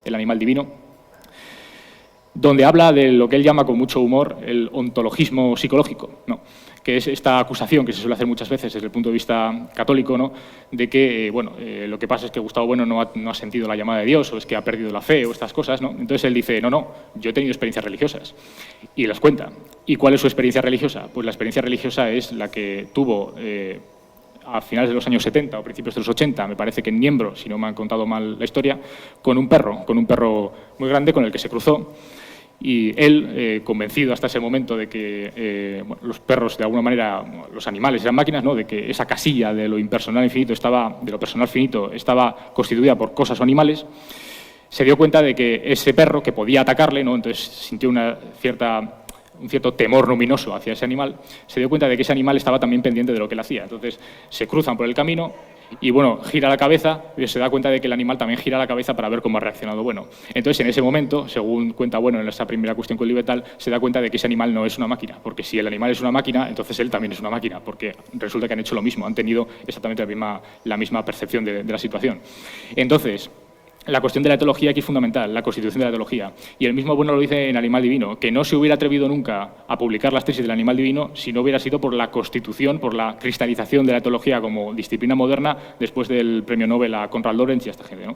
El animal divino, donde habla de lo que él llama con mucho humor el ontologismo psicológico, ¿no? Que es esta acusación que se suele hacer muchas veces desde el punto de vista católico, ¿no? De que lo que pasa es que Gustavo Bueno no ha sentido la llamada de Dios, o es que ha perdido la fe, o estas cosas, ¿no? Entonces él dice, no, yo he tenido experiencias religiosas, y las cuenta. ¿Y cuál es su experiencia religiosa? Pues la experiencia religiosa es la que tuvo a finales de los años 70 o principios de los 80, me parece que en Niembro, si no me han contado mal la historia, con un perro muy grande con el que se cruzó. Y él, convencido hasta ese momento de que los perros, de alguna manera, los animales eran máquinas, ¿no? De que esa casilla de lo impersonal infinito de lo personal finito estaba constituida por cosas o animales, se dio cuenta de que ese perro, que podía atacarle, ¿no? Entonces sintió un cierto temor luminoso hacia ese animal, se dio cuenta de que ese animal estaba también pendiente de lo que él hacía. Entonces se cruzan por el camino y gira la cabeza y se da cuenta de que el animal también gira la cabeza para ver cómo ha reaccionado Bueno. Entonces en ese momento, según cuenta Bueno en esa primera cuestión con Libetal, se da cuenta de que ese animal no es una máquina, porque si el animal es una máquina, entonces él también es una máquina, porque resulta que han hecho lo mismo, han tenido exactamente la misma percepción de la situación. Entonces, la cuestión de la etología aquí es fundamental, la constitución de la etología. Y el mismo Bueno lo dice en Animal Divino, que no se hubiera atrevido nunca a publicar las tesis del animal divino si no hubiera sido por la constitución, por la cristalización de la etología como disciplina moderna después del premio Nobel a Konrad Lorenz y a esta gente, ¿no?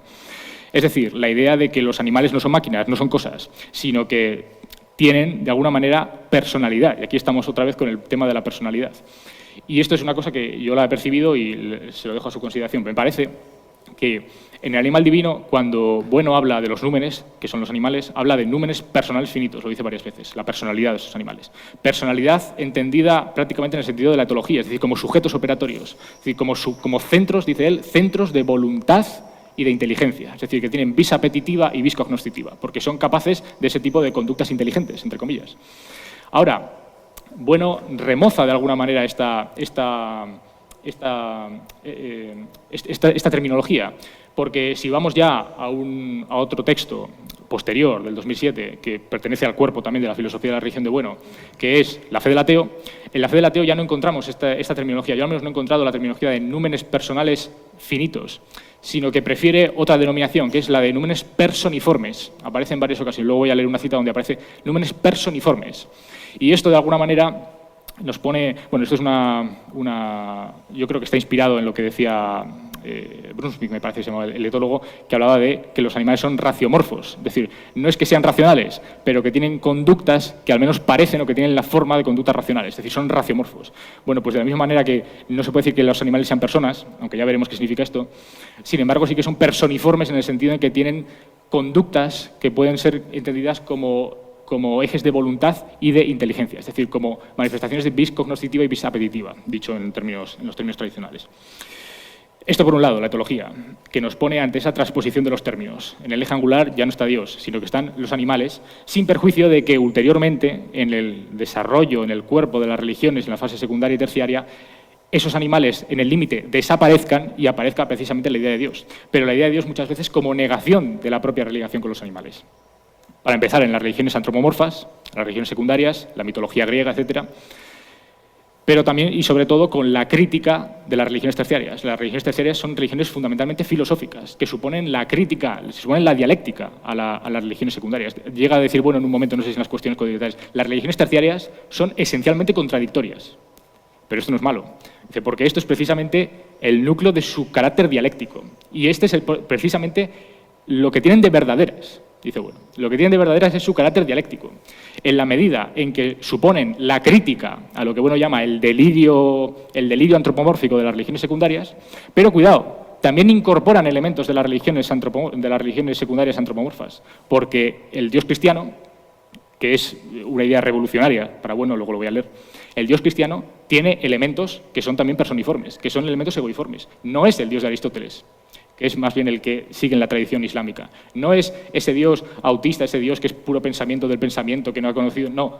Es decir, la idea de que los animales no son máquinas, no son cosas, sino que tienen, de alguna manera, personalidad. Y aquí estamos otra vez con el tema de la personalidad. Y esto es una cosa que yo la he percibido y se lo dejo a su consideración. Me parece que en el animal divino, cuando Bueno habla de los númenes, que son los animales, habla de númenes personales finitos, lo dice varias veces, la personalidad de esos animales. Personalidad entendida prácticamente en el sentido de la etología, es decir, como sujetos operatorios, es decir, como centros, dice él, centros de voluntad y de inteligencia, es decir, que tienen vis apetitiva y vis cognoscitiva, porque son capaces de ese tipo de conductas inteligentes, entre comillas. Ahora, Bueno remoza de alguna manera esta terminología, porque si vamos ya a otro texto posterior, del 2007, que pertenece al cuerpo también de la filosofía de la religión de Bueno, que es La fe del ateo, en La fe del ateo ya no encontramos esta terminología, yo al menos no he encontrado la terminología de númenes personales finitos, sino que prefiere otra denominación, que es la de númenes personiformes. Aparece en varias ocasiones, luego voy a leer una cita donde aparece númenes personiformes. Y esto, de alguna manera, nos pone... Bueno, esto es yo creo que está inspirado en lo que decía Brunswick, me parece que se llamaba el etólogo, que hablaba de que los animales son raciomorfos. Es decir, no es que sean racionales, pero que tienen conductas que al menos parecen o que tienen la forma de conductas racionales. Es decir, son raciomorfos. Bueno, pues de la misma manera que no se puede decir que los animales sean personas, aunque ya veremos qué significa esto, sin embargo sí que son personiformes en el sentido en que tienen conductas que pueden ser entendidas como ejes de voluntad y de inteligencia, es decir, como manifestaciones de vis cognoscitiva y vis apetitiva, dicho en los términos tradicionales. Esto por un lado, la etología, que nos pone ante esa transposición de los términos. En el eje angular ya no está Dios, sino que están los animales, sin perjuicio de que ulteriormente, en el desarrollo, en el cuerpo de las religiones, en la fase secundaria y terciaria, esos animales en el límite desaparezcan y aparezca precisamente la idea de Dios. Pero la idea de Dios muchas veces como negación de la propia religación con los animales. Para empezar, en las religiones antropomorfas, las religiones secundarias, la mitología griega, etcétera, pero también y sobre todo con la crítica de las religiones terciarias. Las religiones terciarias son religiones fundamentalmente filosóficas, que suponen la crítica, suponen la dialéctica a las religiones secundarias. Llega a decir, bueno, en un momento, no sé si en las cuestiones codificales, las religiones terciarias son esencialmente contradictorias. Pero esto no es malo, porque esto es precisamente el núcleo de su carácter dialéctico. Y este es precisamente lo que tienen de verdaderas. Dice Bueno, lo que tienen de verdaderas es su carácter dialéctico. En la medida en que suponen la crítica a lo que Bueno llama el delirio antropomórfico de las religiones secundarias, pero cuidado, también incorporan elementos de las religiones secundarias antropomorfas, porque el Dios cristiano, que es una idea revolucionaria para Bueno, luego lo voy a leer, el Dios cristiano tiene elementos que son también personiformes, que son elementos egoiformes. No es el Dios de Aristóteles, que es más bien el que sigue en la tradición islámica. No es ese Dios autista, ese Dios que es puro pensamiento del pensamiento, que no ha conocido, no.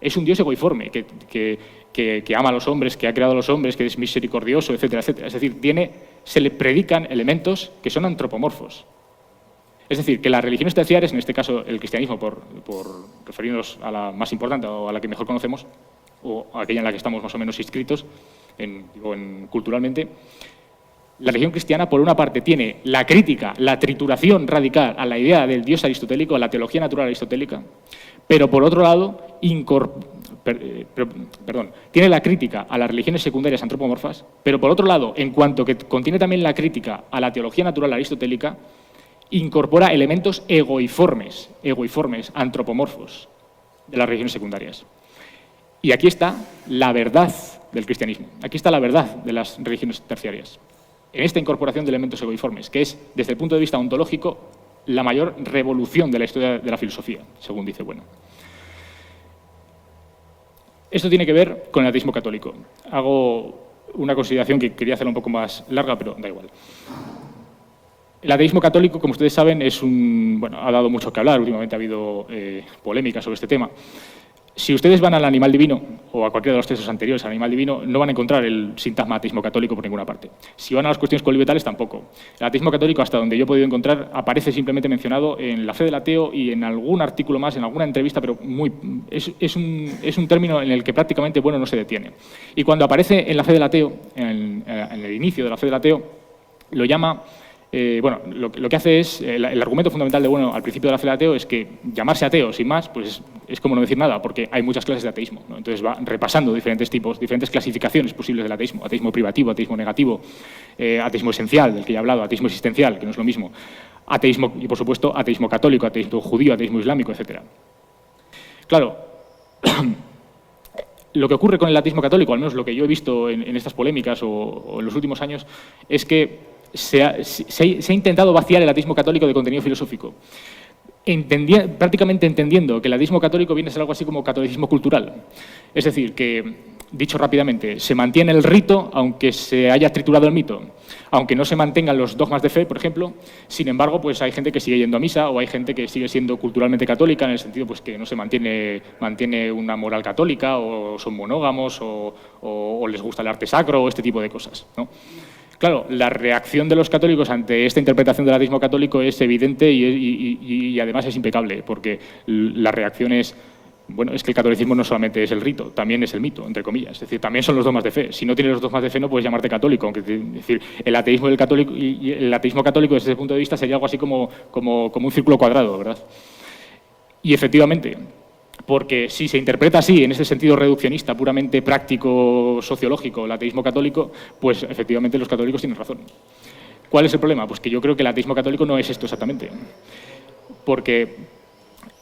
Es un Dios egoiforme, que ama a los hombres, que ha creado a los hombres, que es misericordioso, etcétera, etcétera. Es decir, se le predican elementos que son antropomorfos. Es decir, que las religiones terciarias, en este caso el cristianismo, por referirnos a la más importante o a la que mejor conocemos, o a aquella en la que estamos más o menos inscritos culturalmente, La religión cristiana, por una parte, tiene la crítica, la trituración radical a la idea del Dios aristotélico, a la teología natural aristotélica, pero por otro lado, tiene la crítica a las religiones secundarias antropomorfas, pero por otro lado, en cuanto que contiene también la crítica a la teología natural aristotélica, incorpora elementos egoiformes, antropomorfos de las religiones secundarias. Y aquí está la verdad del cristianismo, aquí está la verdad de las religiones terciarias, en esta incorporación de elementos egoiformes, que es, desde el punto de vista ontológico, la mayor revolución de la historia de la filosofía, según dice Bueno. Esto tiene que ver con el ateísmo católico. Hago una consideración que quería hacerla un poco más larga, pero da igual. El ateísmo católico, como ustedes saben, ha dado mucho que hablar. Últimamente ha habido polémica sobre este tema. Si ustedes van al Animal Divino, o a cualquiera de los textos anteriores al Animal Divino, no van a encontrar el sintagma ateísmo católico por ninguna parte. Si van a las cuestiones colivetales, tampoco. El ateísmo católico, hasta donde yo he podido encontrar, aparece simplemente mencionado en La fe del ateo y en algún artículo más, en alguna entrevista, pero es un término en el que prácticamente Bueno no se detiene. Y cuando aparece en La fe del ateo, en el inicio de La fe del ateo, lo llama... lo que hace es, el argumento fundamental de Bueno al principio de La fe del ateo es que llamarse ateo, sin más, pues es como no decir nada, porque hay muchas clases de ateísmo, ¿no? Entonces va repasando diferentes tipos, diferentes clasificaciones posibles del ateísmo: ateísmo privativo, ateísmo negativo, ateísmo esencial, del que ya he hablado, ateísmo existencial, que no es lo mismo, ateísmo, y por supuesto ateísmo católico, ateísmo judío, ateísmo islámico, etc. Claro, lo que ocurre con el ateísmo católico, al menos lo que yo he visto en estas polémicas o en los últimos años, es que se ha intentado vaciar el ateísmo católico de contenido filosófico, prácticamente entendiendo que el ateísmo católico viene a ser algo así como catolicismo cultural. Es decir, que, dicho rápidamente, se mantiene el rito aunque se haya triturado el mito, aunque no se mantengan los dogmas de fe, por ejemplo. Sin embargo, pues hay gente que sigue yendo a misa, o hay gente que sigue siendo culturalmente católica, en el sentido pues que no se mantiene una moral católica, o son monógamos, o les gusta el arte sacro, o este tipo de cosas, ¿no? Claro, la reacción de los católicos ante esta interpretación del ateísmo católico es evidente y además es impecable, porque la reacción es, bueno, es que el catolicismo no solamente es el rito, también es el mito, entre comillas. Es decir, también son los dogmas de fe. Si no tienes los dogmas de fe no puedes llamarte católico. Es decir, el ateísmo del católico y el ateísmo católico desde ese punto de vista sería algo así como un círculo cuadrado, ¿verdad? Y efectivamente, porque si se interpreta así, en ese sentido reduccionista, puramente práctico, sociológico, el ateísmo católico, pues efectivamente los católicos tienen razón. ¿Cuál es el problema? Pues que yo creo que el ateísmo católico no es esto exactamente. Porque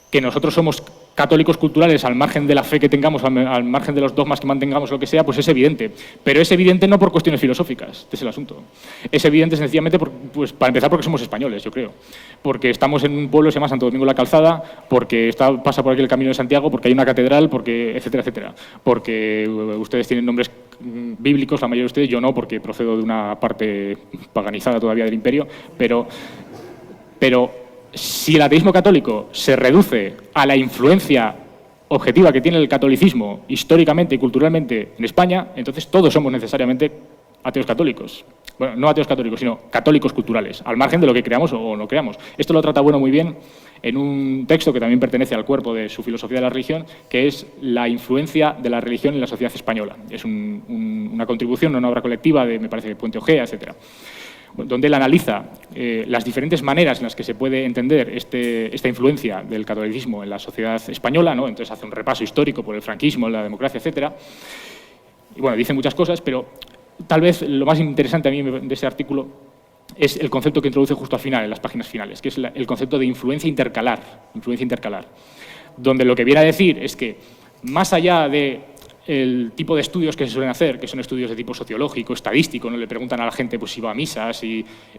que nosotros somos católicos culturales al margen de la fe que tengamos, al margen de los dogmas que mantengamos, lo que sea, pues es evidente. Pero es evidente no por cuestiones filosóficas, este es el asunto. Es evidente sencillamente, pues, para empezar, porque somos españoles, yo creo. Porque estamos en un pueblo que se llama Santo Domingo de la Calzada, porque pasa por aquí el Camino de Santiago, porque hay una catedral, porque etcétera, etcétera. Porque ustedes tienen nombres bíblicos, la mayoría de ustedes, yo no, porque procedo de una parte paganizada todavía del imperio, pero si el ateísmo católico se reduce a la influencia objetiva que tiene el catolicismo históricamente y culturalmente en España, entonces todos somos necesariamente ateos católicos. Bueno, no ateos católicos, sino católicos culturales, al margen de lo que creamos o no creamos. Esto lo trata Bueno muy bien en un texto que también pertenece al cuerpo de su filosofía de la religión, que es la influencia de la religión en la sociedad española. Es una contribución, una obra colectiva de, me parece, Puente Ojea, etcétera, donde él analiza las diferentes maneras en las que se puede entender esta influencia del catolicismo en la sociedad española, ¿no? Entonces hace un repaso histórico por el franquismo, la democracia, etcétera. Y bueno, dice muchas cosas, pero tal vez lo más interesante a mí de ese artículo es el concepto que introduce justo al final, en las páginas finales, que es el concepto de influencia intercalar, donde lo que viene a decir es que, más allá de el tipo de estudios que se suelen hacer, que son estudios de tipo sociológico, estadístico, ¿no? Le preguntan a la gente pues, si va a misa,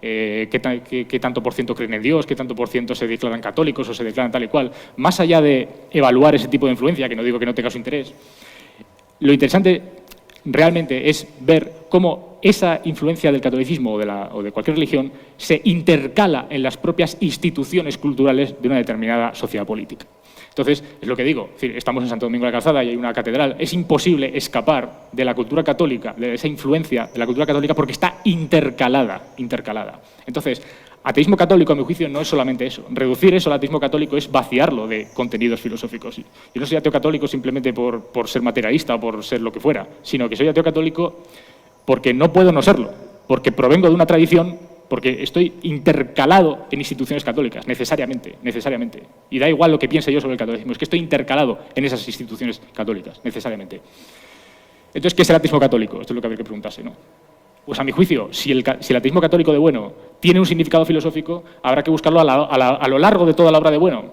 qué tanto por ciento creen en Dios, qué tanto por ciento se declaran católicos o se declaran tal y cual. Más allá de evaluar ese tipo de influencia, que no digo que no tenga su interés, lo interesante realmente es ver cómo esa influencia del catolicismo o de cualquier religión se intercala en las propias instituciones culturales de una determinada sociedad política. Entonces, es lo que digo, es decir, estamos en Santo Domingo de la Calzada y hay una catedral, es imposible escapar de la cultura católica, de esa influencia de la cultura católica, porque está intercalada. Entonces, ateísmo católico, a mi juicio, no es solamente eso. Reducir eso al ateísmo católico es vaciarlo de contenidos filosóficos. Yo no soy ateo católico simplemente por ser materialista o por ser lo que fuera, sino que soy ateo católico porque no puedo no serlo. porque provengo de una tradición, porque estoy intercalado en instituciones católicas, necesariamente. Y da igual lo que piense yo sobre el catolicismo, es que estoy intercalado en esas instituciones católicas, necesariamente. Entonces, ¿qué es el ateísmo católico? Esto es lo que habría que preguntarse, ¿no? Pues a mi juicio, si el ateísmo católico de Bueno tiene un significado filosófico, habrá que buscarlo a lo largo de toda la obra de Bueno,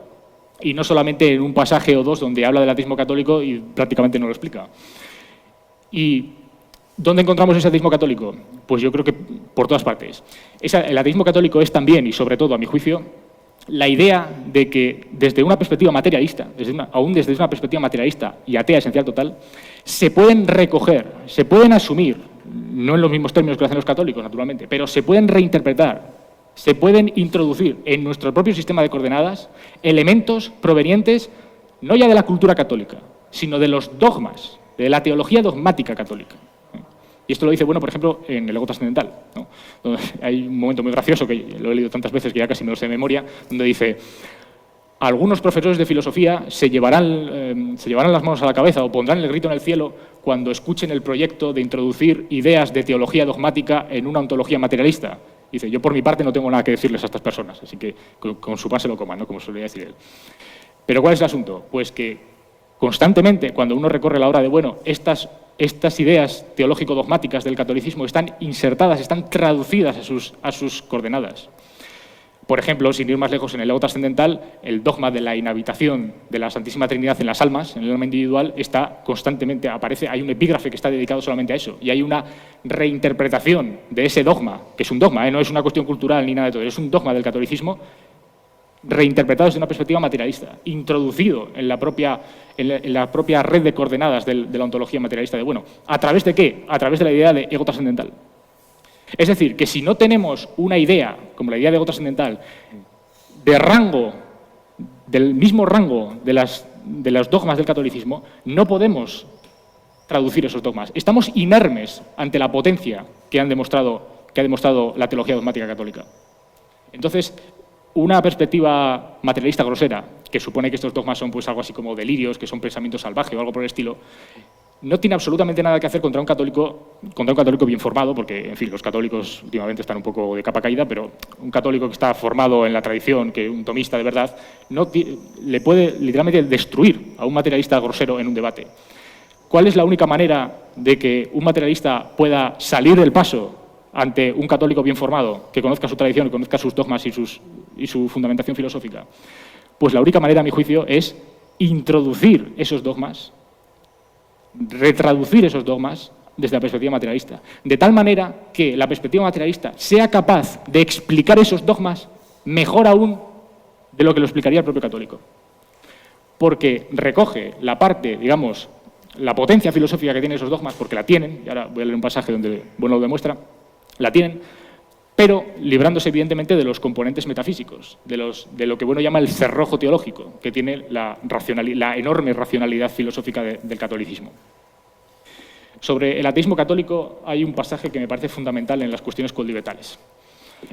y no solamente en un pasaje o dos donde habla del ateísmo católico y prácticamente no lo explica. ¿Y dónde encontramos ese ateísmo católico? Pues yo creo que por todas partes. El ateísmo católico es también, y sobre todo a mi juicio, la idea de que desde una perspectiva materialista, aún desde una perspectiva materialista y atea esencial total, se pueden recoger, se pueden asumir, no en los mismos términos que lo hacen los católicos, naturalmente, pero se pueden reinterpretar, se pueden introducir en nuestro propio sistema de coordenadas elementos provenientes no ya de la cultura católica, sino de los dogmas, de la teología dogmática católica. Y esto lo dice Bueno, por ejemplo, en el Ego Trascendental, ¿no? Hay un momento muy gracioso, que lo he leído tantas veces que ya casi me lo sé de memoria, donde dice: algunos profesores de filosofía se llevarán las manos a la cabeza o pondrán el grito en el cielo cuando escuchen el proyecto de introducir ideas de teología dogmática en una ontología materialista. Dice: yo por mi parte no tengo nada que decirles a estas personas, así que con su pan se lo coman, ¿no? Como solía decir él. Pero ¿cuál es el asunto? Pues que constantemente, cuando uno recorre la obra de Bueno, estas ideas teológico-dogmáticas del catolicismo están insertadas, están traducidas a sus coordenadas. Por ejemplo, sin ir más lejos, en el Ego Trascendental, el dogma de la inhabitación de la Santísima Trinidad en las almas, en el alma individual, está constantemente, aparece, hay un epígrafe que está dedicado solamente a eso, y hay una reinterpretación de ese dogma, que es un dogma, no es una cuestión cultural ni nada de todo, es un dogma del catolicismo, reinterpretado desde una perspectiva materialista, introducido en la propia red de coordenadas de la ontología materialista de Bueno. ¿A través de qué? A través de la idea de ego trascendental. Es decir, que si no tenemos una idea, como la idea de ego trascendental, del mismo rango de los dogmas del catolicismo, no podemos traducir esos dogmas. Estamos inermes ante la potencia que ha demostrado la teología dogmática católica. Entonces, una perspectiva materialista grosera, que supone que estos dogmas son pues algo así como delirios, que son pensamientos salvajes o algo por el estilo, no tiene absolutamente nada que hacer contra un católico bien formado, porque, en fin, los católicos últimamente están un poco de capa caída, pero un católico que está formado en la tradición, que un tomista de verdad, le puede literalmente destruir a un materialista grosero en un debate. ¿Cuál es la única manera de que un materialista pueda salir del paso ante un católico bien formado, que conozca su tradición, que conozca sus dogmas y su fundamentación filosófica? Pues la única manera, a mi juicio, es introducir esos dogmas, retraducir esos dogmas desde la perspectiva materialista, de tal manera que la perspectiva materialista sea capaz de explicar esos dogmas mejor aún de lo que lo explicaría el propio católico. Porque recoge la parte, digamos, la potencia filosófica que tienen esos dogmas, porque la tienen, y ahora voy a leer un pasaje donde Bueno lo demuestra, la tienen, pero librándose evidentemente de los componentes metafísicos, de lo que Bueno llama el cerrojo teológico, que tiene la enorme racionalidad filosófica del catolicismo. Sobre el ateísmo católico hay un pasaje que me parece fundamental en las cuestiones coldibetales.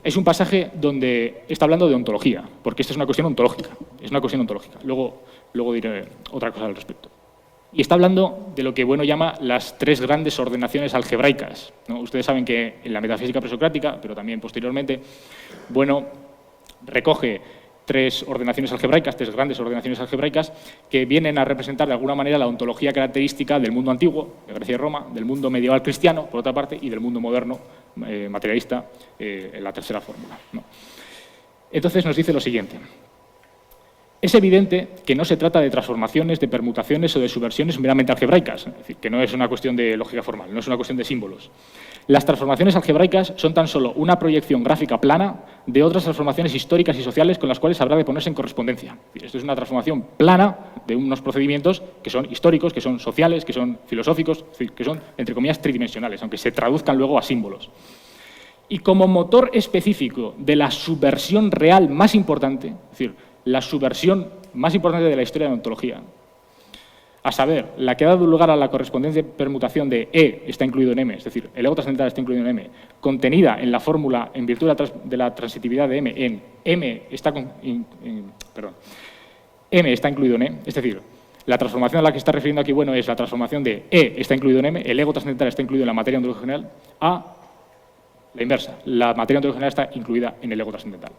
Es un pasaje donde está hablando de ontología, porque esta es una cuestión ontológica, Luego diré otra cosa al respecto. Y está hablando de lo que Bueno llama las tres grandes ordenaciones algebraicas, ¿no? Ustedes saben que en la metafísica presocrática, pero también posteriormente, Bueno recoge tres ordenaciones algebraicas, tres grandes ordenaciones algebraicas, que vienen a representar de alguna manera la ontología característica del mundo antiguo, de Grecia y Roma, del mundo medieval cristiano, por otra parte, y del mundo moderno materialista, en la tercera fórmula, ¿no? Entonces nos dice lo siguiente: es evidente que no se trata de transformaciones, de permutaciones o de subversiones meramente algebraicas, es decir, que no es una cuestión de lógica formal, no es una cuestión de símbolos. Las transformaciones algebraicas son tan solo una proyección gráfica plana de otras transformaciones históricas y sociales con las cuales habrá de ponerse en correspondencia. Esto es una transformación plana de unos procedimientos que son históricos, que son sociales, que son filosóficos, que son, entre comillas, tridimensionales, aunque se traduzcan luego a símbolos. Y como motor específico de la subversión real más importante, es decir, la subversión más importante de la historia de la ontología, a saber, la que ha dado lugar a la correspondencia permutación de E está incluido en M, es decir, el ego trascendental está incluido en M, contenida en la fórmula en virtud de la transitividad de M en M está incluido en E, es decir, la transformación a la que está refiriendo aquí Bueno es la transformación de E está incluido en M, el ego trascendental está incluido en la materia ontológica general, a La inversa. La materia ontológica general está incluida en el ego trascendental.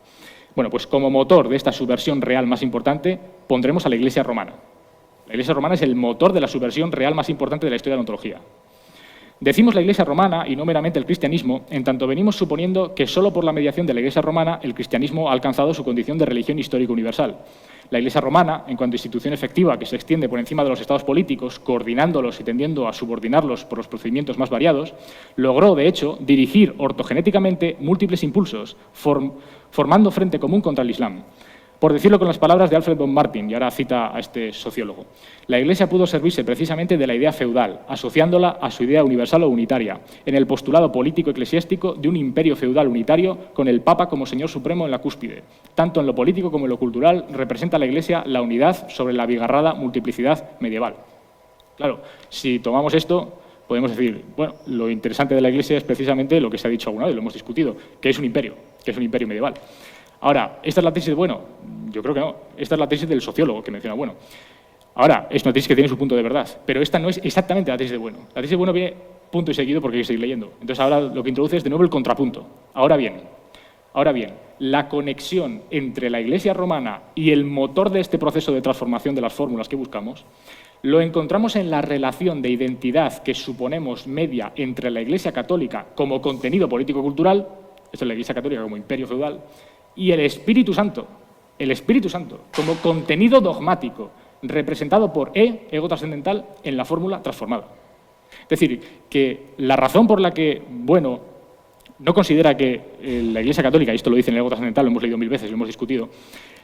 Bueno, pues como motor de esta subversión real más importante, pondremos a la Iglesia romana. La Iglesia romana es el motor de la subversión real más importante de la historia de la ontología. Decimos la Iglesia romana y no meramente el cristianismo, en tanto venimos suponiendo que solo por la mediación de la Iglesia romana el cristianismo ha alcanzado su condición de religión histórica universal. La Iglesia romana, en cuanto a institución efectiva que se extiende por encima de los estados políticos, coordinándolos y tendiendo a subordinarlos por los procedimientos más variados, logró, de hecho, dirigir ortogenéticamente múltiples impulsos, formando frente común contra el Islam. Por decirlo con las palabras de Alfred von Martin, y ahora cita a este sociólogo, la Iglesia pudo servirse precisamente de la idea feudal, asociándola a su idea universal o unitaria, en el postulado político-eclesiástico de un imperio feudal unitario con el Papa como señor supremo en la cúspide. Tanto en lo político como en lo cultural representa la Iglesia la unidad sobre la abigarrada multiplicidad medieval. Claro, si tomamos esto, podemos decir, bueno, lo interesante de la Iglesia es precisamente lo que se ha dicho alguna vez, lo hemos discutido, que es un imperio medieval. Ahora, ¿esta es la tesis de bueno? Yo creo que no. Esta es la tesis del sociólogo que menciona bueno. Ahora, es una tesis que tiene su punto de verdad, pero esta no es exactamente la tesis de bueno. La tesis de bueno viene punto y seguido porque hay que seguir leyendo. Entonces ahora lo que introduce es de nuevo el contrapunto. Ahora bien, la conexión entre la Iglesia romana y el motor de este proceso de transformación de las fórmulas que buscamos lo encontramos en la relación de identidad que suponemos media entre la Iglesia católica como contenido político-cultural, esto es la Iglesia católica como imperio feudal, y el Espíritu Santo como contenido dogmático, representado por ego trascendental, en la fórmula transformada. Es decir, que la razón por la que, bueno, no considera que la Iglesia católica, y esto lo dice en el ego trascendental, lo hemos leído 1000 veces, lo hemos discutido,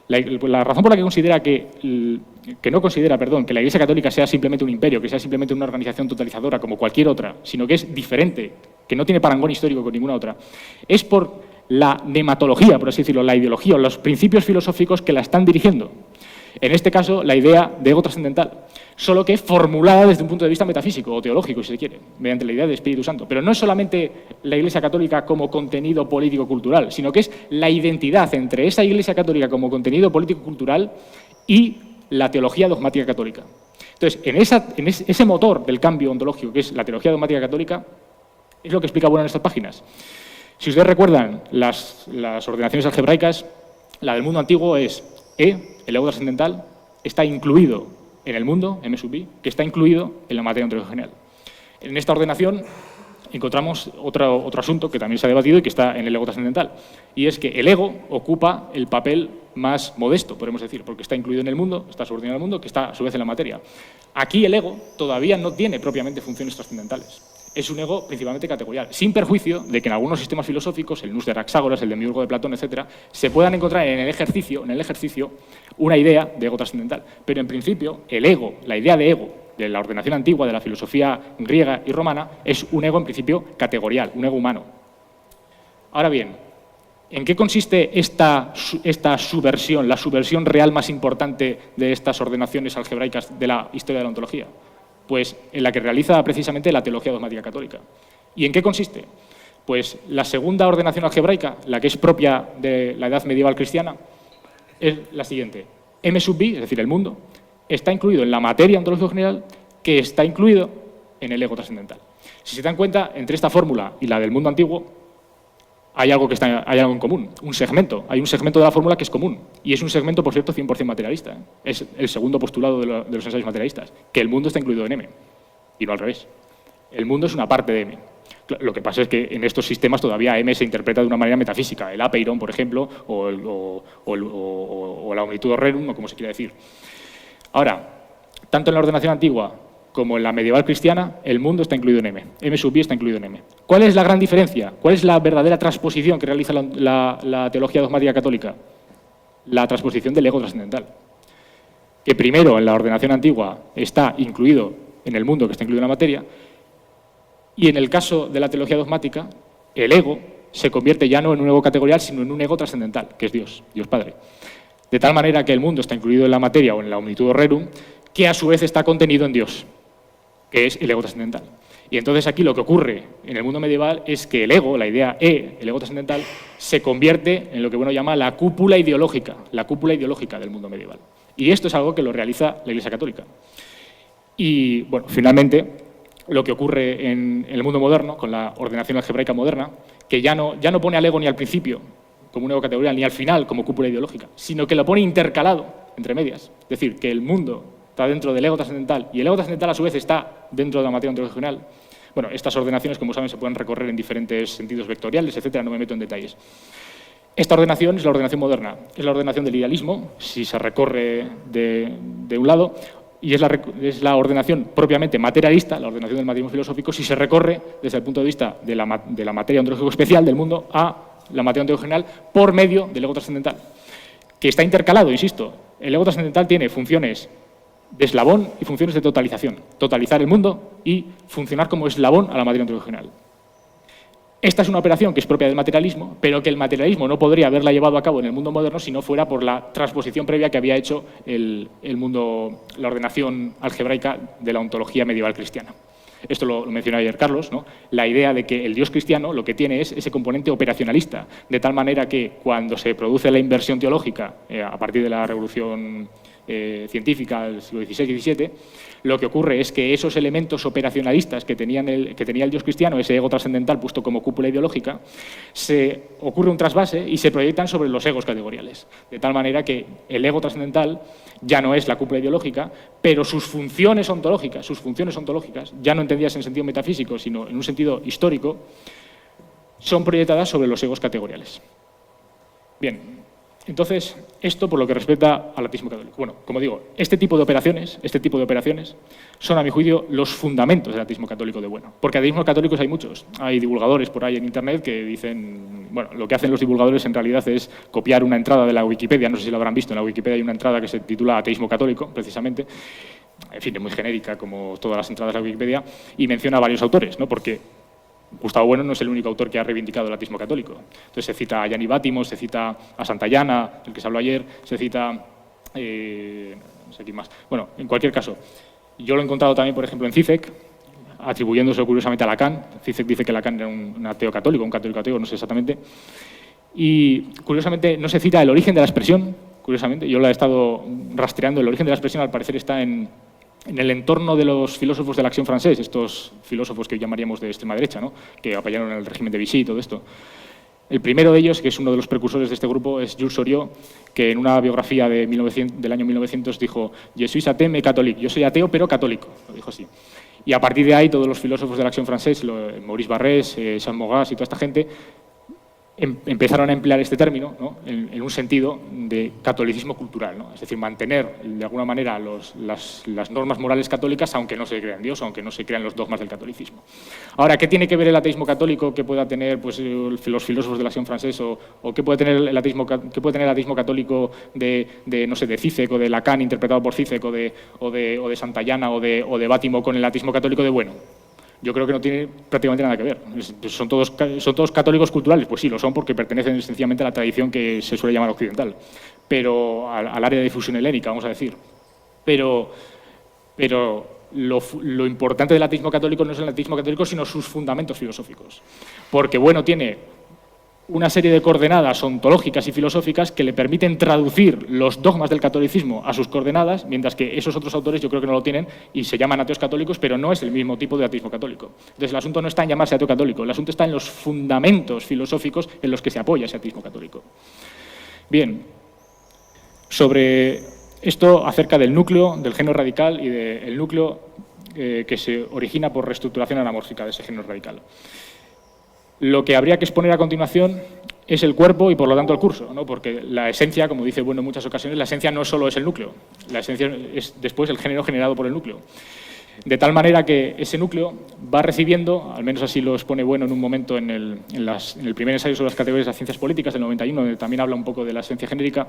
la razón por la que considera que no considera, que la Iglesia católica sea simplemente un imperio, que sea simplemente una organización totalizadora como cualquier otra, sino que es diferente, que no tiene parangón histórico con ninguna otra, es por la nematología, por así decirlo, la ideología o los principios filosóficos que la están dirigiendo. En este caso, la idea de ego trascendental, solo que formulada desde un punto de vista metafísico o teológico, si se quiere, mediante la idea del Espíritu Santo. Pero no es solamente la Iglesia católica como contenido político-cultural, sino que es la identidad entre esa Iglesia católica como contenido político-cultural y la teología dogmática católica. Entonces, en ese motor del cambio ontológico, que es la teología dogmática católica, es lo que explica bueno en estas páginas. Si ustedes recuerdan las ordenaciones algebraicas, la del mundo antiguo es el ego trascendental, está incluido en el mundo, M sub I, que está incluido en la materia ontológica general. En esta ordenación encontramos otro asunto que también se ha debatido y que está en el ego trascendental, y es que el ego ocupa el papel más modesto, podemos decir, porque está incluido en el mundo, está subordinado al mundo, que está a su vez en la materia. Aquí el ego todavía no tiene propiamente funciones trascendentales. Es un ego principalmente categorial, sin perjuicio de que en algunos sistemas filosóficos, el Nous de Anaxágoras, el Demiurgo de Platón, etcétera, se puedan encontrar en el ejercicio una idea de ego trascendental. Pero en principio, el ego, la idea de ego de la ordenación antigua, de la filosofía griega y romana, es un ego en principio categorial, un ego humano. Ahora bien, ¿en qué consiste esta subversión, la subversión real más importante de estas ordenaciones algebraicas de la historia de la ontología? Pues en la que realiza precisamente la teología dogmática católica. ¿Y en qué consiste? Pues la segunda ordenación algebraica, la que es propia de la edad medieval cristiana, es la siguiente. M sub I, es decir, el mundo, está incluido en la materia ontológica general, que está incluido en el ego trascendental. Si se dan cuenta, entre esta fórmula y la del mundo antiguo, hay algo en común, un segmento. Hay un segmento de la fórmula que es común. Y es un segmento, por cierto, 100% materialista. Es el segundo postulado de los ensayos materialistas, que el mundo está incluido en M. Y no al revés. El mundo es una parte de M. Lo que pasa es que en estos sistemas todavía M se interpreta de una manera metafísica. El apeiron, por ejemplo, o la omnitudo rerum, o como se quiera decir. Ahora, tanto en la ordenación antigua como en la medieval cristiana, el mundo está incluido en M. M sub I está incluido en M. ¿Cuál es la gran diferencia? ¿Cuál es la verdadera transposición que realiza la teología dogmática católica? La transposición del ego trascendental. Que primero, en la ordenación antigua, está incluido en el mundo, que está incluido en la materia, y en el caso de la teología dogmática, el ego se convierte ya no en un ego categorial, sino en un ego trascendental, que es Dios, Dios Padre. De tal manera que el mundo está incluido en la materia o en la omnitudo rerum, que a su vez está contenido en Dios, que es el ego trascendental. Y entonces aquí lo que ocurre en el mundo medieval es que el ego, la idea el ego trascendental, se convierte en lo que uno llama la cúpula ideológica del mundo medieval. Y esto es algo que lo realiza la Iglesia católica. Y, bueno, finalmente, lo que ocurre en el mundo moderno, con la ordenación algebraica moderna, que ya no pone al ego ni al principio como un ego categorial, ni al final como cúpula ideológica, sino que lo pone intercalado entre medias. Es decir, que el mundo está dentro del ego trascendental y el ego trascendental a su vez está dentro de la materia ontológica. Bueno, estas ordenaciones, como saben, se pueden recorrer en diferentes sentidos vectoriales, etcétera, no me meto en detalles. Esta ordenación es la ordenación moderna, es la ordenación del idealismo, si se recorre de un lado, y es la ordenación propiamente materialista, la ordenación del materialismo filosófico, si se recorre desde el punto de vista de la materia ontológico especial del mundo a la materia ontológica general por medio del ego trascendental, que está intercalado, insisto. El ego trascendental tiene funciones de eslabón y funciones de totalización, totalizar el mundo y funcionar como eslabón a la materia ontológica general. Esta es una operación que es propia del materialismo, pero que el materialismo no podría haberla llevado a cabo en el mundo moderno si no fuera por la transposición previa que había hecho la ordenación algebraica de la ontología medieval cristiana. Esto lo mencionó ayer Carlos, ¿no? La idea de que el Dios cristiano lo que tiene es ese componente operacionalista, de tal manera que cuando se produce la inversión teológica a partir de la revolución científica del siglo XVI y XVII, lo que ocurre es que esos elementos operacionalistas que tenía el Dios cristiano, ese ego trascendental puesto como cúpula ideológica, se ocurre un trasvase y se proyectan sobre los egos categoriales, de tal manera que el ego trascendental ya no es la cúpula ideológica, pero sus funciones ontológicas, ya no entendidas en sentido metafísico, sino en un sentido histórico, son proyectadas sobre los egos categoriales. Bien. Entonces, esto por lo que respecta al ateísmo católico. Bueno, como digo, este tipo de operaciones son, a mi juicio, los fundamentos del ateísmo católico de bueno. Porque ateísmos católicos hay muchos. Hay divulgadores por ahí en Internet que dicen... Bueno, lo que hacen los divulgadores en realidad es copiar una entrada de la Wikipedia, no sé si lo habrán visto, en la Wikipedia hay una entrada que se titula Ateísmo católico, precisamente. En fin, es muy genérica, como todas las entradas de la Wikipedia, y menciona a varios autores, ¿no? Porque Gustavo Bueno no es el único autor que ha reivindicado el ateísmo católico. Entonces se cita a Gianni Báttimos, se cita a Santayana, el que se habló ayer, se cita... no sé quién más. Bueno, en cualquier caso, yo lo he encontrado también, por ejemplo, en Zizek, atribuyéndose curiosamente a Lacan. Zizek dice que Lacan era un ateo católico, un católico ateo, no sé exactamente. Y curiosamente no se cita el origen de la expresión, curiosamente. Yo la he estado rastreando. El origen de la expresión al parecer está en el entorno de los filósofos de la acción francés, estos filósofos que llamaríamos de extrema derecha, ¿no? Que apoyaron el régimen de Vichy y todo esto. El primero de ellos, que es uno de los precursores de este grupo, es Jules Soriot, que en una biografía del año 1900 dijo «Je suis athée mais catholique», yo soy ateo pero católico, lo dijo así. Y a partir de ahí todos los filósofos de la acción francés, Maurice Barrès, Jean Mogas y toda esta gente, empezaron a emplear este término, ¿no? en un sentido de catolicismo cultural, ¿no? Es decir, mantener de alguna manera las normas morales católicas aunque no se crea en Dios, aunque no se crean los dogmas del catolicismo. Ahora, ¿qué tiene que ver el ateísmo católico que pueda tener pues, los filósofos de la acción francés o qué puede tener el ateísmo católico no sé, de Zizek o de Lacan interpretado por Zizek o de Santayana o de Bátimo con el ateísmo católico de bueno? Yo creo que no tiene prácticamente nada que ver. Son todos católicos culturales, pues sí, lo son porque pertenecen sencillamente a la tradición que se suele llamar occidental, pero al área de difusión helénica, vamos a decir. Pero lo importante del ateísmo católico no es el ateísmo católico, sino sus fundamentos filosóficos. Porque bueno, tiene una serie de coordenadas ontológicas y filosóficas que le permiten traducir los dogmas del catolicismo a sus coordenadas, mientras que esos otros autores yo creo que no lo tienen y se llaman ateos católicos, pero no es el mismo tipo de ateísmo católico. Entonces el asunto no está en llamarse ateo católico, el asunto está en los fundamentos filosóficos en los que se apoya ese ateísmo católico. Bien, sobre esto acerca del núcleo, del género radical y del núcleo que se origina por reestructuración anamórfica de ese género radical. Lo que habría que exponer a continuación es el cuerpo y, por lo tanto, el curso, ¿no? Porque la esencia, como dice Bueno en muchas ocasiones, la esencia no solo es el núcleo, la esencia es después el género generado por el núcleo. De tal manera que ese núcleo va recibiendo, al menos así lo expone Bueno en un momento en el primer ensayo sobre las categorías de las ciencias políticas del 91, donde también habla un poco de la esencia genérica,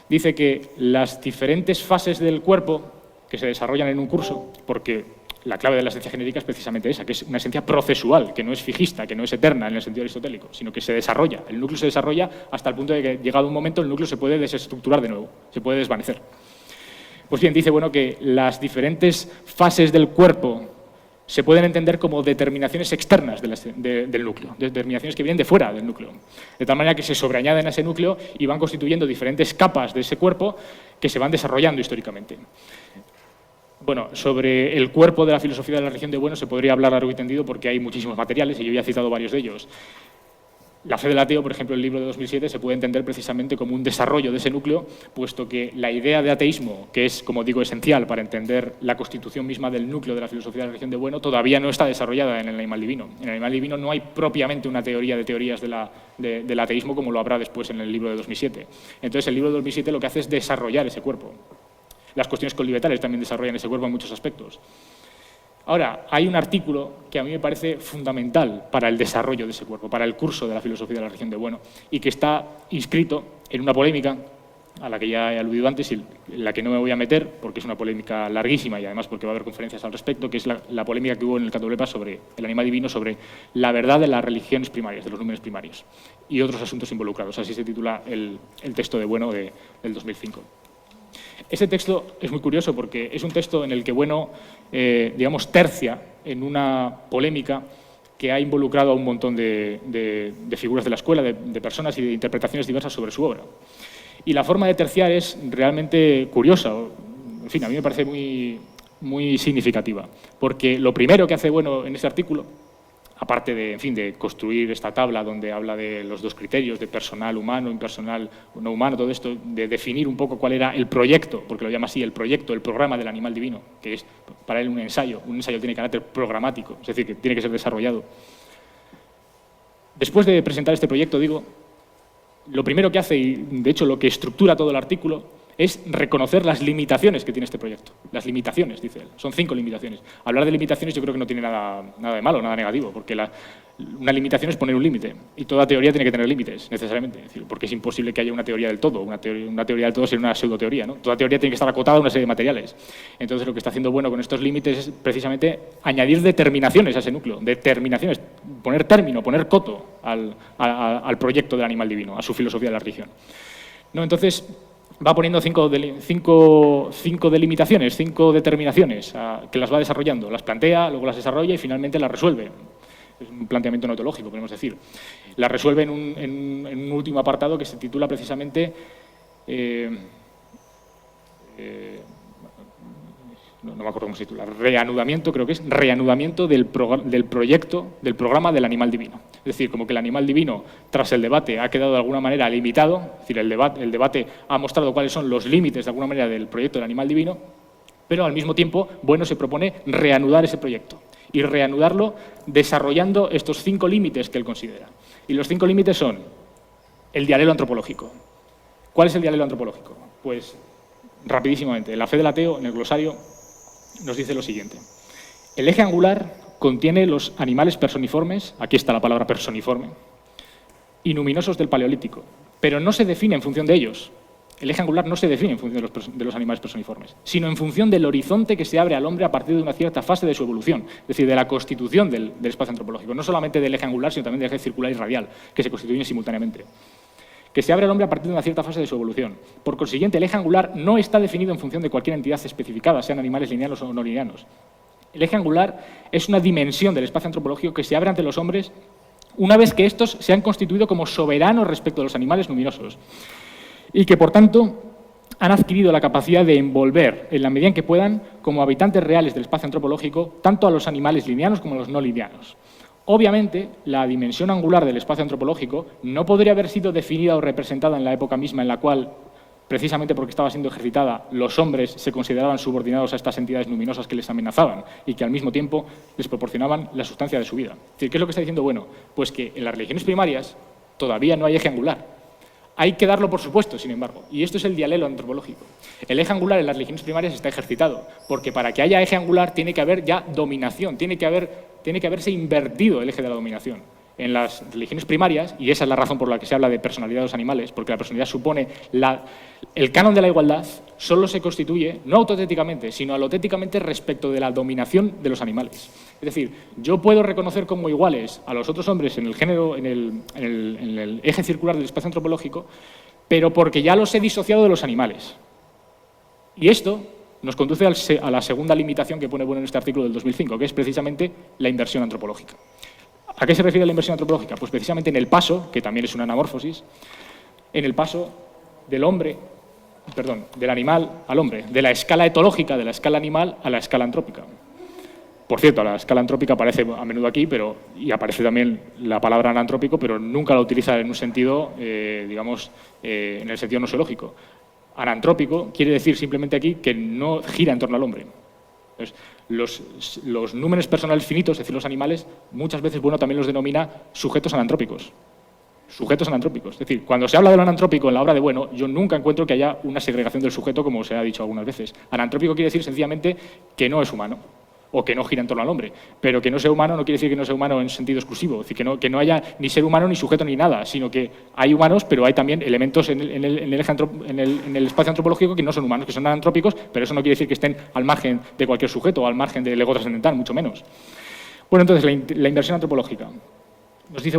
dice que las diferentes fases del cuerpo que se desarrollan en un curso, porque la clave de la esencia genérica es precisamente esa, que es una esencia procesual, que no es fijista, que no es eterna en el sentido aristotélico, sino que se desarrolla. El núcleo se desarrolla hasta el punto de que, llegado un momento, el núcleo se puede desestructurar de nuevo, se puede desvanecer. Pues bien, dice Bueno que las diferentes fases del cuerpo se pueden entender como determinaciones externas del núcleo, determinaciones que vienen de fuera del núcleo, de tal manera que se sobreañaden a ese núcleo y van constituyendo diferentes capas de ese cuerpo que se van desarrollando históricamente. Bueno, sobre el cuerpo de la filosofía de la religión de bueno se podría hablar largo y tendido porque hay muchísimos materiales y yo ya he citado varios de ellos. La fe del ateo, por ejemplo, el libro de 2007, se puede entender precisamente como un desarrollo de ese núcleo, puesto que la idea de ateísmo, que es, como digo, esencial para entender la constitución misma del núcleo de la filosofía de la religión de bueno, todavía no está desarrollada en el animal divino. En el animal divino no hay propiamente una teoría de teorías del ateísmo como lo habrá después en el libro de 2007. Entonces, el libro de 2007 lo que hace es desarrollar ese cuerpo. Las cuestiones colibetales también desarrollan ese cuerpo en muchos aspectos. Ahora, hay un artículo que a mí me parece fundamental para el desarrollo de ese cuerpo, para el curso de la filosofía de la religión de bueno, y que está inscrito en una polémica a la que ya he aludido antes y en la que no me voy a meter, porque es una polémica larguísima y además porque va a haber conferencias al respecto, que es la polémica que hubo en el Catoblepa sobre el animal divino, sobre la verdad de las religiones primarias, de los números primarios, y otros asuntos involucrados. Así se titula el texto de Bueno del 2005. Ese texto es muy curioso porque es un texto en el que Bueno, digamos, tercia en una polémica que ha involucrado a un montón de figuras de la escuela, de personas y de interpretaciones diversas sobre su obra. Y la forma de terciar es realmente curiosa, en fin, a mí me parece muy significativa, porque lo primero que hace Bueno en ese artículo, aparte de, en fin, de construir esta tabla donde habla de los dos criterios, de personal humano, impersonal no humano, todo esto, de definir un poco cuál era el proyecto, porque lo llama así, el proyecto, el programa del animal divino, que es para él un ensayo tiene carácter programático, es decir, que tiene que ser desarrollado. Después de presentar este proyecto, digo, lo primero que hace, y de hecho lo que estructura todo el artículo, es reconocer las limitaciones que tiene este proyecto. Las limitaciones, dice él. Son 5 limitaciones. Hablar de limitaciones yo creo que no tiene nada de malo, nada negativo, porque una limitación es poner un límite. Y toda teoría tiene que tener límites, necesariamente. Es decir, porque es imposible que haya una teoría del todo. Una teoría del todo sería una pseudoteoría, ¿no? Toda teoría tiene que estar acotada a una serie de materiales. Entonces, lo que está haciendo Bueno con estos límites es precisamente añadir determinaciones a ese núcleo. Determinaciones, poner término, poner coto al proyecto del animal divino, a su filosofía de la religión. ¿No? Entonces, va poniendo 5 delimitaciones, 5 determinaciones que las va desarrollando. Las plantea, luego las desarrolla y finalmente las resuelve. Es un planteamiento notológico, podemos decir. Las resuelve en un último apartado que se titula precisamente... no me acuerdo cómo se titula, reanudamiento, creo que es reanudamiento del proyecto, del programa del animal divino. Es decir, como que el animal divino, tras el debate, ha quedado de alguna manera limitado, es decir, el debate ha mostrado cuáles son los límites de alguna manera del proyecto del animal divino, pero al mismo tiempo, Bueno se propone reanudar ese proyecto y reanudarlo desarrollando estos 5 límites que él considera. Y los 5 límites son el dialelo antropológico. ¿Cuál es el dialelo antropológico? Pues, rapidísimamente, la fe del ateo, en el glosario, nos dice lo siguiente. El eje angular contiene los animales personiformes, aquí está la palabra personiforme, y numinosos del Paleolítico, pero no se define en función de ellos. El eje angular no se define en función de los animales personiformes, sino en función del horizonte que se abre al hombre a partir de una cierta fase de su evolución, es decir, de la constitución del espacio antropológico, no solamente del eje angular, sino también del eje circular y radial, que se constituyen simultáneamente. Que se abre al hombre a partir de una cierta fase de su evolución. Por consiguiente, el eje angular no está definido en función de cualquier entidad especificada, sean animales lineanos o no lineanos. El eje angular es una dimensión del espacio antropológico que se abre ante los hombres una vez que estos se han constituido como soberanos respecto a los animales luminosos y que, por tanto, han adquirido la capacidad de envolver, en la medida en que puedan, como habitantes reales del espacio antropológico, tanto a los animales lineanos como a los no lineanos. Obviamente, la dimensión angular del espacio antropológico no podría haber sido definida o representada en la época misma en la cual, precisamente porque estaba siendo ejercitada, los hombres se consideraban subordinados a estas entidades luminosas que les amenazaban y que al mismo tiempo les proporcionaban la sustancia de su vida. Es decir, ¿qué es lo que está diciendo Bueno? Pues que en las religiones primarias todavía no hay eje angular. Hay que darlo por supuesto, sin embargo, y esto es el dialelo antropológico. El eje angular en las religiones primarias está ejercitado, porque para que haya eje angular tiene que haber ya dominación, tiene que haberse invertido el eje de la dominación. En las religiones primarias, y esa es la razón por la que se habla de personalidad de los animales, porque la personalidad supone el canon de la igualdad, solo se constituye, no autotéticamente, sino alotéticamente respecto de la dominación de los animales. Es decir, yo puedo reconocer como iguales a los otros hombres en el género, en el eje circular del espacio antropológico, pero porque ya los he disociado de los animales. Y esto nos conduce a la segunda limitación que pone Bueno en este artículo del 2005, que es precisamente la inversión antropológica. ¿A qué se refiere la inversión antropológica? Pues precisamente en el paso, que también es una anamorfosis, en el paso del hombre del animal al hombre, de la escala etológica, de la escala animal a la escala antrópica. Por cierto, la escala antrópica aparece a menudo aquí, y aparece también la palabra anantrópico, pero nunca la utiliza en un sentido, en el sentido nosológico. Anantrópico quiere decir simplemente aquí que no gira en torno al hombre. Entonces, los números personales finitos, es decir, los animales, muchas veces también los denomina sujetos anantrópicos. Sujetos anantrópicos. Es decir, cuando se habla de lo anantrópico en la obra de Bueno, yo nunca encuentro que haya una segregación del sujeto, como se ha dicho algunas veces. Anantrópico quiere decir sencillamente que no es humano, o que no gira en torno al hombre. Pero que no sea humano no quiere decir que no sea humano en sentido exclusivo, es decir, que no haya ni ser humano ni sujeto ni nada, sino que hay humanos, pero hay también elementos en el espacio antropológico que no son humanos, que son anantrópicos, pero eso no quiere decir que estén al margen de cualquier sujeto o al margen del ego trascendental, mucho menos. Bueno, entonces, la inversión antropológica. Nos dice,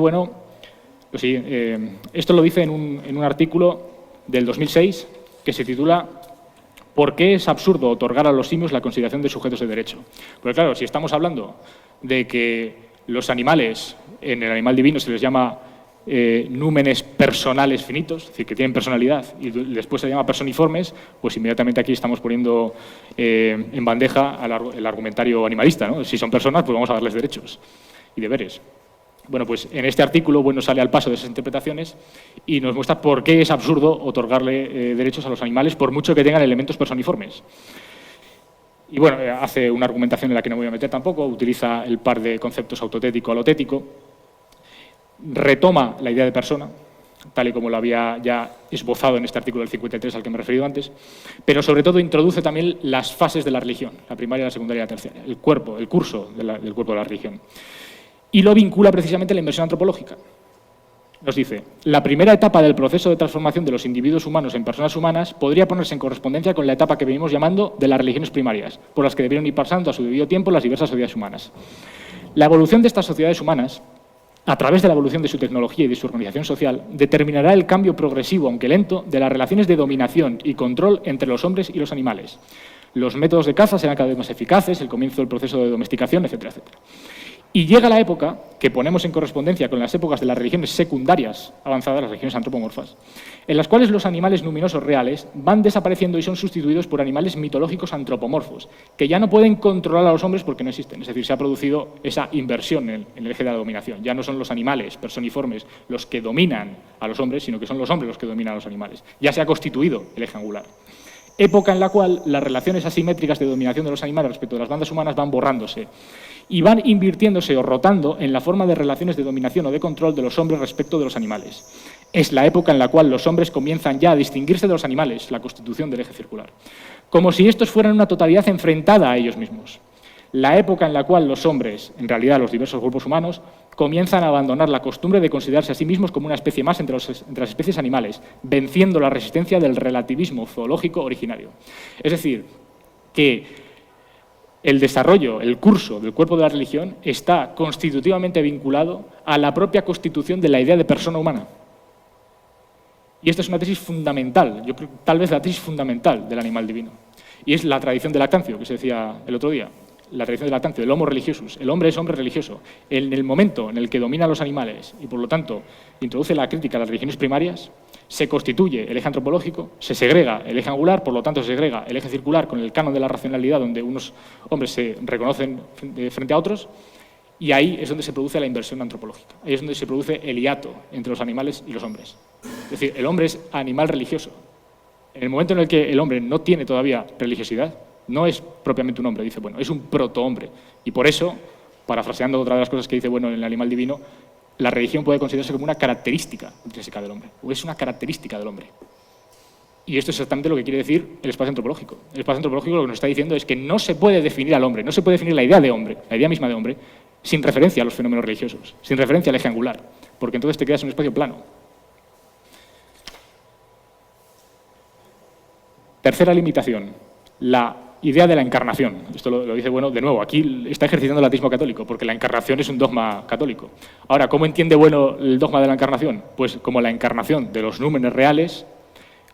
esto lo dice en un artículo del 2006 que se titula ¿Por qué es absurdo otorgar a los simios la consideración de sujetos de derecho? Porque claro, si estamos hablando de que los animales, en el animal divino se les llama númenes personales finitos, es decir, que tienen personalidad, y después se llama personiformes, pues inmediatamente aquí estamos poniendo en bandeja el argumentario animalista, ¿no? Si son personas, pues vamos a darles derechos y deberes. Bueno, pues en este artículo sale al paso de esas interpretaciones y nos muestra por qué es absurdo otorgarle derechos a los animales por mucho que tengan elementos personiformes. Y hace una argumentación en la que no me voy a meter tampoco, utiliza el par de conceptos autotético-alotético, retoma la idea de persona, tal y como lo había ya esbozado en este artículo del 53 al que me he referido antes, pero sobre todo introduce también las fases de la religión, la primaria, la secundaria y la terciaria, el curso del cuerpo de la religión. Y lo vincula precisamente a la inversión antropológica. Nos dice, la primera etapa del proceso de transformación de los individuos humanos en personas humanas podría ponerse en correspondencia con la etapa que venimos llamando de las religiones primarias, por las que debieron ir pasando a su debido tiempo las diversas sociedades humanas. La evolución de estas sociedades humanas, a través de la evolución de su tecnología y de su organización social, determinará el cambio progresivo, aunque lento, de las relaciones de dominación y control entre los hombres y los animales. Los métodos de caza serán cada vez más eficaces, el comienzo del proceso de domesticación, etcétera, etcétera. Y llega la época, que ponemos en correspondencia con las épocas de las religiones secundarias avanzadas, las religiones antropomorfas, en las cuales los animales luminosos reales van desapareciendo y son sustituidos por animales mitológicos antropomorfos, que ya no pueden controlar a los hombres porque no existen. Es decir, se ha producido esa inversión en el eje de la dominación. Ya no son los animales personiformes los que dominan a los hombres, sino que son los hombres los que dominan a los animales. Ya se ha constituido el eje angular. Época en la cual las relaciones asimétricas de dominación de los animales respecto de las bandas humanas van borrándose y van invirtiéndose o rotando en la forma de relaciones de dominación o de control de los hombres respecto de los animales. Es la época en la cual los hombres comienzan ya a distinguirse de los animales, la constitución del eje circular, como si estos fueran una totalidad enfrentada a ellos mismos. La época en la cual los hombres, en realidad los diversos grupos humanos, comienzan a abandonar la costumbre de considerarse a sí mismos como una especie más entre las especies animales, venciendo la resistencia del relativismo zoológico originario. Es decir, que el desarrollo, el curso del cuerpo de la religión está constitutivamente vinculado a la propia constitución de la idea de persona humana. Y esta es una tesis fundamental, yo creo tal vez la tesis fundamental del animal divino. Y es la tradición de Lactancio, que se decía el otro día. La tradición de Lactancio, el homo religiosus. El hombre es hombre religioso. En el momento en el que domina a los animales y, por lo tanto, introduce la crítica a las religiones primarias, se constituye el eje antropológico, se segrega el eje angular, por lo tanto se segrega el eje circular con el canon de la racionalidad, donde unos hombres se reconocen frente a otros, y ahí es donde se produce la inversión antropológica. Ahí es donde se produce el hiato entre los animales y los hombres. Es decir, el hombre es animal religioso. En el momento en el que el hombre no tiene todavía religiosidad, no es propiamente un hombre, dice, es un protohombre. Y por eso, parafraseando otra de las cosas que dice, en el animal divino, la religión puede considerarse como una característica intrínseca del hombre, o es una característica del hombre. Y esto es exactamente lo que quiere decir el espacio antropológico. El espacio antropológico lo que nos está diciendo es que no se puede definir al hombre, no se puede definir la idea de hombre, la idea misma de hombre, sin referencia a los fenómenos religiosos, sin referencia al eje angular, porque entonces te quedas en un espacio plano. Tercera limitación, la idea de la encarnación. Esto lo dice, de nuevo, aquí está ejercitando el ateísmo católico, porque la encarnación es un dogma católico. Ahora, ¿cómo entiende el dogma de la encarnación? Pues como la encarnación de los números reales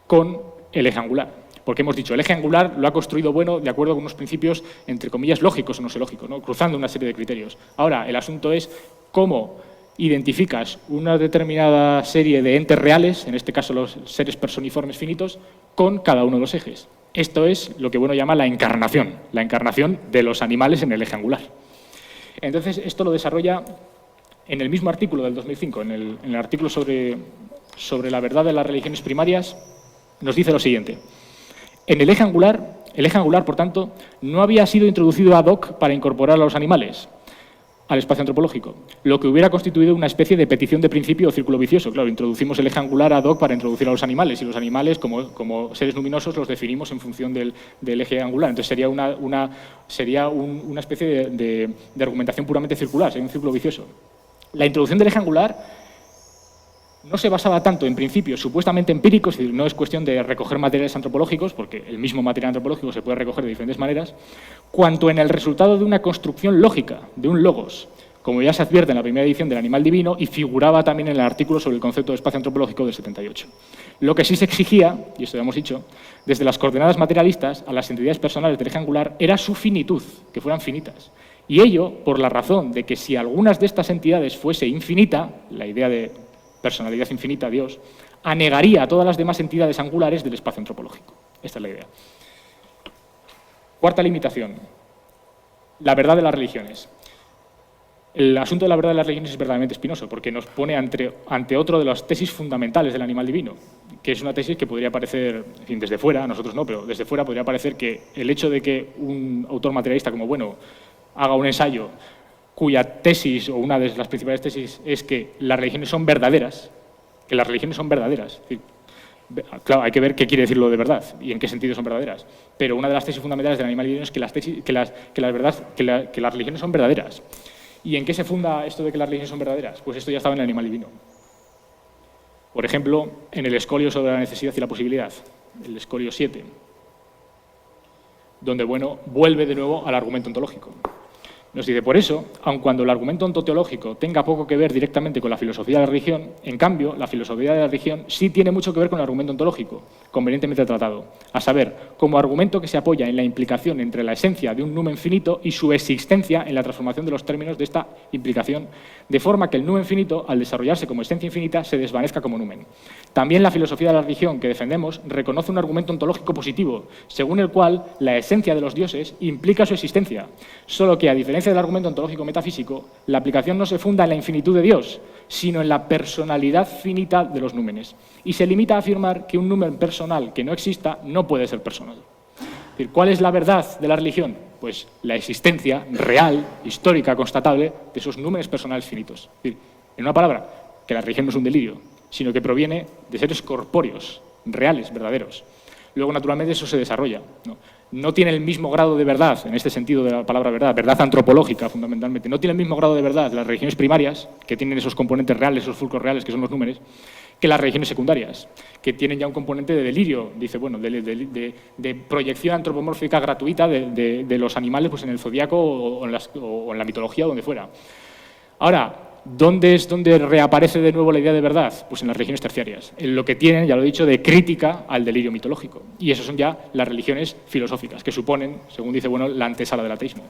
con el eje angular. Porque hemos dicho, el eje angular lo ha construido de acuerdo con unos principios, entre comillas, lógicos o no sé lógicos, ¿no? Cruzando una serie de criterios. Ahora, el asunto es cómo identificas una determinada serie de entes reales, en este caso los seres personiformes finitos, con cada uno de los ejes. Esto es lo que Bueno llama la encarnación de los animales en el eje angular. Entonces, esto lo desarrolla en el mismo artículo del 2005, en el artículo sobre la verdad de las religiones primarias, nos dice lo siguiente. En el eje angular, por tanto, no había sido introducido ad hoc para incorporar a los animales al espacio antropológico, lo que hubiera constituido una especie de petición de principio o círculo vicioso. Claro, introducimos el eje angular ad hoc para introducir a los animales, y los animales, como seres luminosos, los definimos en función del eje angular. Entonces sería una especie de argumentación puramente circular, sería un círculo vicioso. La introducción del eje angular no se basaba tanto en principios supuestamente empíricos, es decir, no es cuestión de recoger materiales antropológicos, porque el mismo material antropológico se puede recoger de diferentes maneras, cuanto en el resultado de una construcción lógica, de un logos, como ya se advierte en la primera edición del Animal Divino y figuraba también en el artículo sobre el concepto de espacio antropológico del 78. Lo que sí se exigía, y esto ya hemos dicho, desde las coordenadas materialistas a las entidades personales del eje angular era su finitud, que fueran finitas. Y ello por la razón de que si algunas de estas entidades fuese infinita, la idea de personalidad infinita, Dios, anegaría a todas las demás entidades angulares del espacio antropológico. Esta es la idea. Cuarta limitación, la verdad de las religiones. El asunto de la verdad de las religiones es verdaderamente espinoso, porque nos pone ante otro de las tesis fundamentales del Animal Divino, que es una tesis que podría parecer, en fin, desde fuera, a nosotros no, pero desde fuera podría parecer que el hecho de que un autor materialista como Bueno haga un ensayo cuya tesis, o una de las principales tesis, es que las religiones son verdaderas, Es decir, claro, hay que ver qué quiere decir lo de verdad y en qué sentido son verdaderas. Pero una de las tesis fundamentales del Animal Divino es que las religiones son verdaderas. ¿Y en qué se funda esto de que las religiones son verdaderas? Pues esto ya estaba en el Animal Divino. Por ejemplo, en el escolio sobre la necesidad y la posibilidad, el escolio 7, donde Bueno vuelve de nuevo al argumento ontológico. Nos dice, por eso, aun cuando el argumento ontoteológico tenga poco que ver directamente con la filosofía de la religión, en cambio, la filosofía de la religión sí tiene mucho que ver con el argumento ontológico, convenientemente tratado, a saber, como argumento que se apoya en la implicación entre la esencia de un numen finito y su existencia en la transformación de los términos de esta implicación, de forma que el numen finito, al desarrollarse como esencia infinita, se desvanezca como numen. También la filosofía de la religión que defendemos reconoce un argumento ontológico positivo, según el cual la esencia de los dioses implica su existencia, solo que, a diferencia del argumento ontológico metafísico, la aplicación no se funda en la infinitud de Dios, sino en la personalidad finita de los númenes, y se limita a afirmar que un número personal que no exista no puede ser personal. Es decir, ¿cuál es la verdad de la religión? Pues la existencia real, histórica, constatable, de esos números personales finitos. Es decir, en una palabra, que la religión no es un delirio, sino que proviene de seres corpóreos, reales, verdaderos. Luego, naturalmente, eso se desarrolla, no tiene el mismo grado de verdad, en este sentido de la palabra verdad, verdad antropológica fundamentalmente, no tiene el mismo grado de verdad las religiones primarias, que tienen esos componentes reales, esos fulcros reales, que son los números, que las religiones secundarias, que tienen ya un componente de delirio, dice, bueno, de proyección antropomórfica gratuita de los animales pues en el zodiaco o en la mitología o donde fuera. Ahora, ¿dónde es donde reaparece de nuevo la idea de verdad? Pues en las religiones terciarias, en lo que tienen, ya lo he dicho, de crítica al delirio mitológico. Y eso son ya las religiones filosóficas, que suponen, según dice Bueno, la antesala del ateísmo.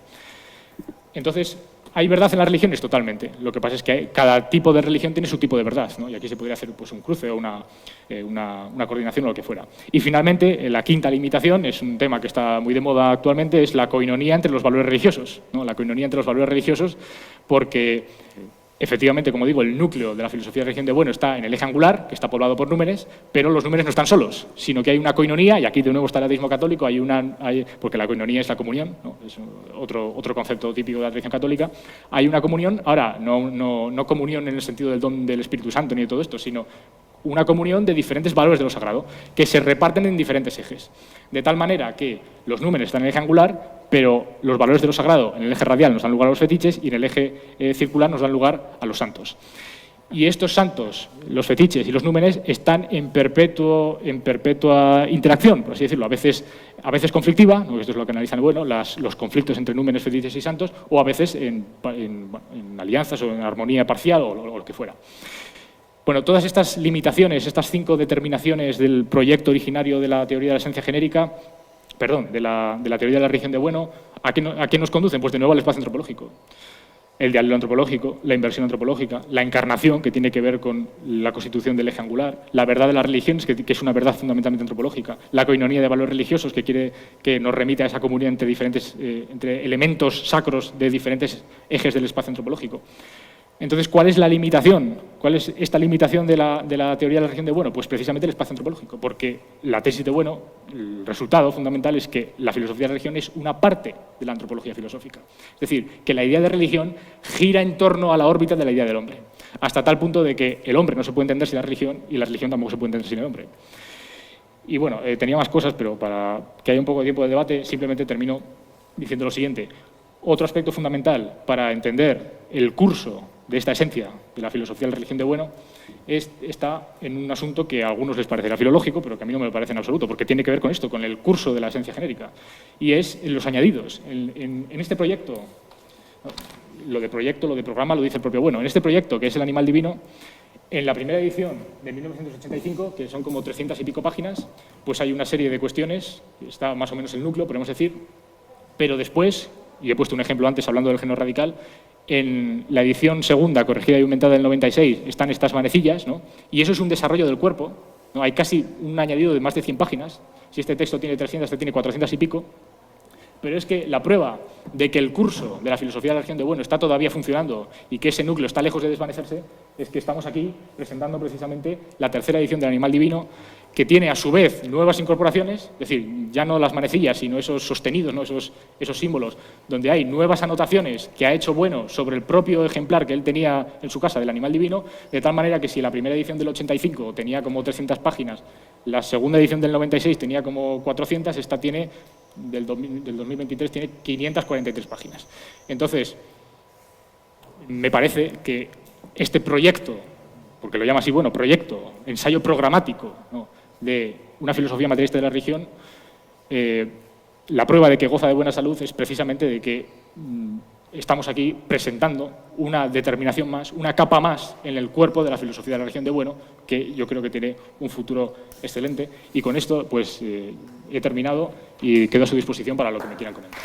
Entonces, ¿hay verdad en las religiones? Totalmente. Lo que pasa es que cada tipo de religión tiene su tipo de verdad, ¿no? Y aquí se podría hacer pues, un cruce o una coordinación o lo que fuera. Y finalmente, la quinta limitación, es un tema que está muy de moda actualmente, es la coinonía entre los valores religiosos, ¿no? La coinonía entre los valores religiosos, porque efectivamente, como digo, el núcleo de la filosofía de religión de Bueno está en el eje angular, que está poblado por númenes, pero los númenes no están solos, sino que hay una coinonía, y aquí de nuevo está el ateísmo católico, porque la coinonía es la comunión, ¿no? Es otro concepto típico de la tradición católica. Hay una comunión, ahora, no comunión en el sentido del don del Espíritu Santo ni de todo esto, sino una comunión de diferentes valores de lo sagrado, que se reparten en diferentes ejes. De tal manera que los números están en el eje angular, pero los valores de lo sagrado en el eje radial nos dan lugar a los fetiches y en el eje circular nos dan lugar a los santos. Y estos santos, los fetiches y los númenes, están en perpetua interacción, por así decirlo, a veces conflictiva, ¿no? Esto es lo que analizan Bueno, los conflictos entre númenes, fetiches y santos, o a veces en alianzas o en armonía parcial o lo que fuera. Bueno, todas estas limitaciones, estas 5 determinaciones del proyecto originario de la teoría de la esencia genérica, de la teoría de la religión de Bueno, ¿a qué nos conducen? Pues de nuevo al espacio antropológico. el diálogo antropológico, la inversión antropológica, la encarnación, que tiene que ver con la constitución del eje angular, la verdad de las religiones, que es una verdad fundamentalmente antropológica, la coinonía de valores religiosos, que nos remite a esa comunión entre elementos sacros de diferentes ejes del espacio antropológico. Entonces, ¿cuál es la limitación? ¿Cuál es esta limitación de la teoría de la religión de Bueno? Pues precisamente el espacio antropológico, porque la tesis de Bueno, el resultado fundamental es que la filosofía de la religión es una parte de la antropología filosófica. Es decir, que la idea de religión gira en torno a la órbita de la idea del hombre, hasta tal punto de que el hombre no se puede entender sin la religión y la religión tampoco se puede entender sin el hombre. Y bueno, tenía más cosas, pero para que haya un poco de tiempo de debate, simplemente termino diciendo lo siguiente. Otro aspecto fundamental para entender el curso de esta esencia de la filosofía de la religión de Bueno está en un asunto que a algunos les parecerá filológico, pero que a mí no me lo parece en absoluto, porque tiene que ver con esto, con el curso de la esencia genérica, y es en los añadidos. En este proyecto, lo de programa lo dice el propio Bueno, en este proyecto, que es El animal divino, en la primera edición de 1985, que son como 300 y pico páginas, pues hay una serie de cuestiones, está más o menos el núcleo, podemos decir, pero después, y he puesto un ejemplo antes hablando del género radical, en la edición segunda, corregida y aumentada del 96, están estas manecillas, ¿no? Y eso es un desarrollo del cuerpo, ¿no? Hay casi un añadido de más de 100 páginas. Si este texto tiene 300, este tiene 400 y pico. Pero es que la prueba de que el curso de la filosofía de la religión de Bueno está todavía funcionando y que ese núcleo está lejos de desvanecerse es que estamos aquí presentando precisamente la tercera edición del Animal Divino, que tiene a su vez nuevas incorporaciones, es decir, ya no las manecillas, sino esos sostenidos, ¿no? esos símbolos, donde hay nuevas anotaciones que ha hecho Bueno sobre el propio ejemplar que él tenía en su casa del Animal Divino, de tal manera que si la primera edición del 85 tenía como 300 páginas, la segunda edición del 96 tenía como 400, esta tiene, del 2023, tiene 543 páginas. Entonces, me parece que este proyecto, porque lo llama así Bueno, proyecto, ensayo programático, ¿no?, de una filosofía materialista de la religión, la prueba de que goza de buena salud es precisamente de que estamos aquí presentando una determinación más, una capa más en el cuerpo de la filosofía de la religión de Bueno, que yo creo que tiene un futuro excelente. Y con esto pues he terminado y quedo a su disposición para lo que me quieran comentar.